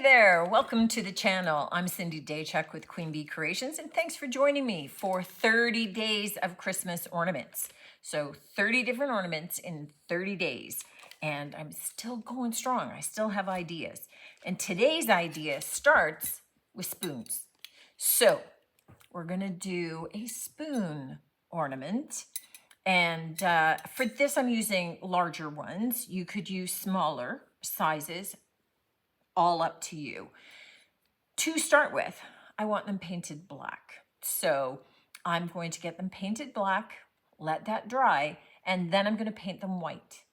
there, welcome to the channel. I'm Cindy Daychuck with Queen Bee Creations, and thanks for joining me for 30 days of Christmas ornaments. So 30 different ornaments in 30 days, and I'm still going strong. I still have ideas. And today's idea starts with spoons. So we're gonna do a spoon ornament. And for this, I'm using larger ones. You could use smaller sizes, all up to you. To start with, I want them painted black. So I'm going to get them painted black, let that dry, and then I'm going to paint them white.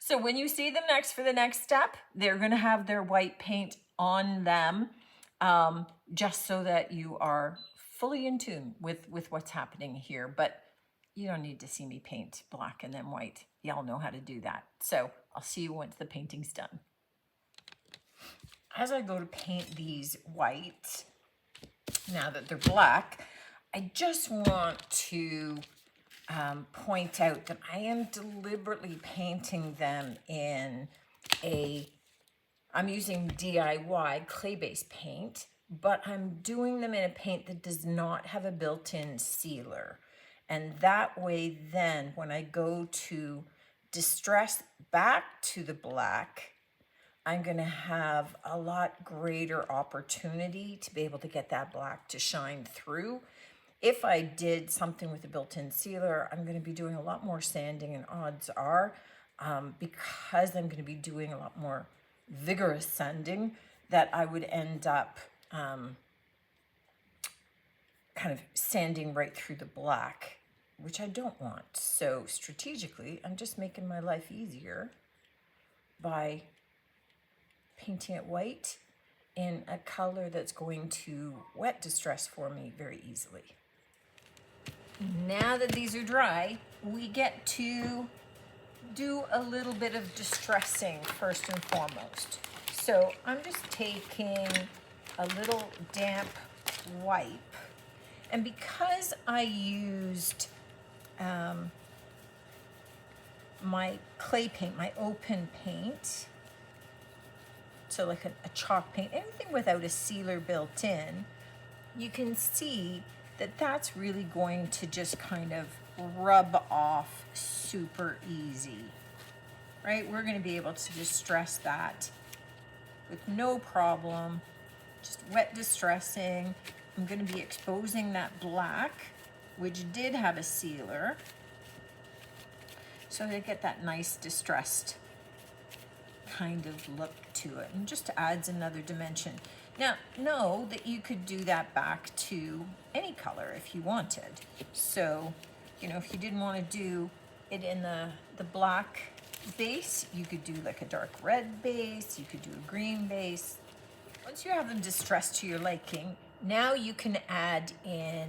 So when you see them next for the next step, they're going to have their white paint on them, just so that you are fully in tune with what's happening here. But you don't need to see me paint black and then white. Y'all know how to do that. So I'll see you once the painting's done. As I go to paint these white, now that they're black, I just want to point out that I am deliberately painting them in I'm using DIY clay-based paint, but I'm doing them in a paint that does not have a built-in sealer. And that way then, when I go to distress back to the black, I'm gonna have a lot greater opportunity to be able to get that black to shine through. If I did something with a built-in sealer, I'm gonna be doing a lot more sanding, and odds are, because I'm gonna be doing a lot more vigorous sanding, that I would end up kind of sanding right through the black, which I don't want. So strategically, I'm just making my life easier by painting it white in a color that's going to wet distress for me very easily. Now that these are dry, we get to do a little bit of distressing first and foremost. So I'm just taking a little damp wipe, and because I used my clay paint, my open paint, so like a chalk paint, anything without a sealer built in, you can see that that's really going to just kind of rub off super easy, right? We're going to be able to distress that with no problem, just wet distressing. I'm going to be exposing that black, which did have a sealer, so to get that nice distressed kind of look to it, and just adds another dimension. Now, know that you could do that back to any color if you wanted. So, you know, if you didn't want to do it in the black base, you could do like a dark red base, you could do a green base. Once you have them distressed to your liking, now you can add in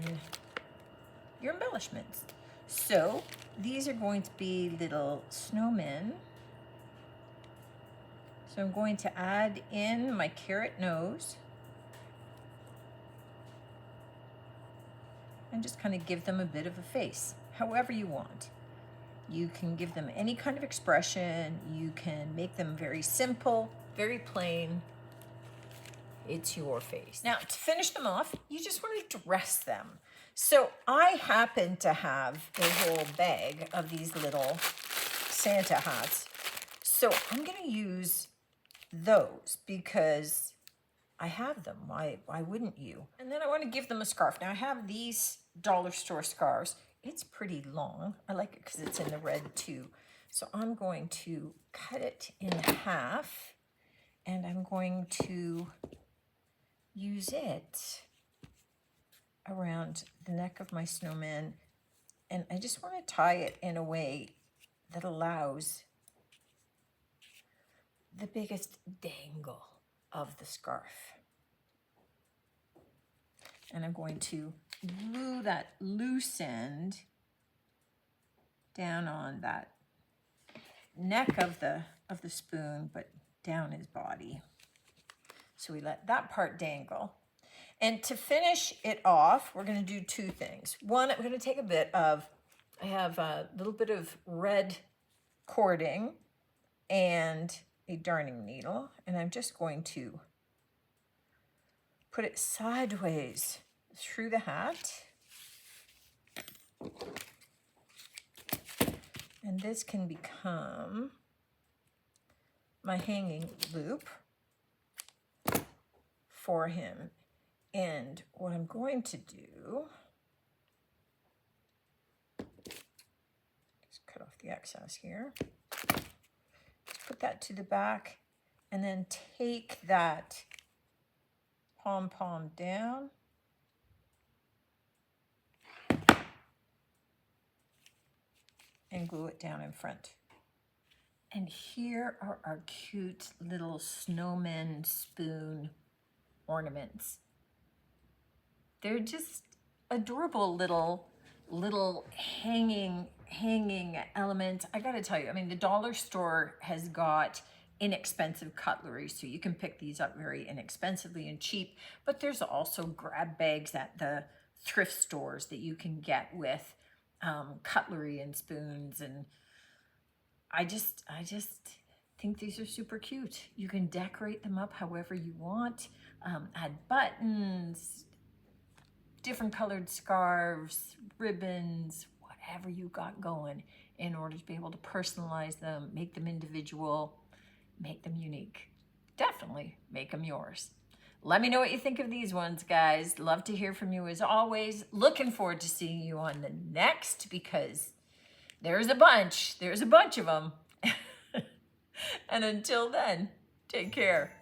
your embellishments. So these are going to be little snowmen. So I'm going to add in my carrot nose and just kind of give them a bit of a face, however you want. You can give them any kind of expression. You can make them very simple, very plain. It's your face. Now, to finish them off, you just want to dress them. So I happen to have a whole bag of these little Santa hats. So I'm going to use those because I have them. Why wouldn't you? And then I want to give them a scarf. Now I have these dollar store scarves. It's pretty long. I like it because it's in the red too. So I'm going to cut it in half, and I'm going to use it around the neck of my snowman. And I just want to tie it in a way that allows the biggest dangle of the scarf. And I'm going to glue that loose end down on that neck of the spoon, but down his body. So we let that part dangle. And to finish it off, we're going to do two things. One, I'm going to take a bit of, I have a little bit of red cording, and a darning needle, and I'm just going to put it sideways through the hat. And this can become my hanging loop for him. And what I'm going to do, just cut off the excess here, put that to the back, and then take that pom-pom down and glue it down in front. And here are our cute little snowman spoon ornaments. They're just adorable little hanging elements. I gotta tell you, I mean, the dollar store has got inexpensive cutlery, so you can pick these up very inexpensively and cheap, but there's also grab bags at the thrift stores that you can get with cutlery and spoons, and I just think these are super cute. You can decorate them up however you want, add buttons, different colored scarves, ribbons, whatever you got going in order to be able to personalize them, make them individual, make them unique. Definitely make them yours. Let me know what you think of these ones, guys. Love to hear from you as always. Looking forward to seeing you on the next, because there's a bunch of them. And until then, take care.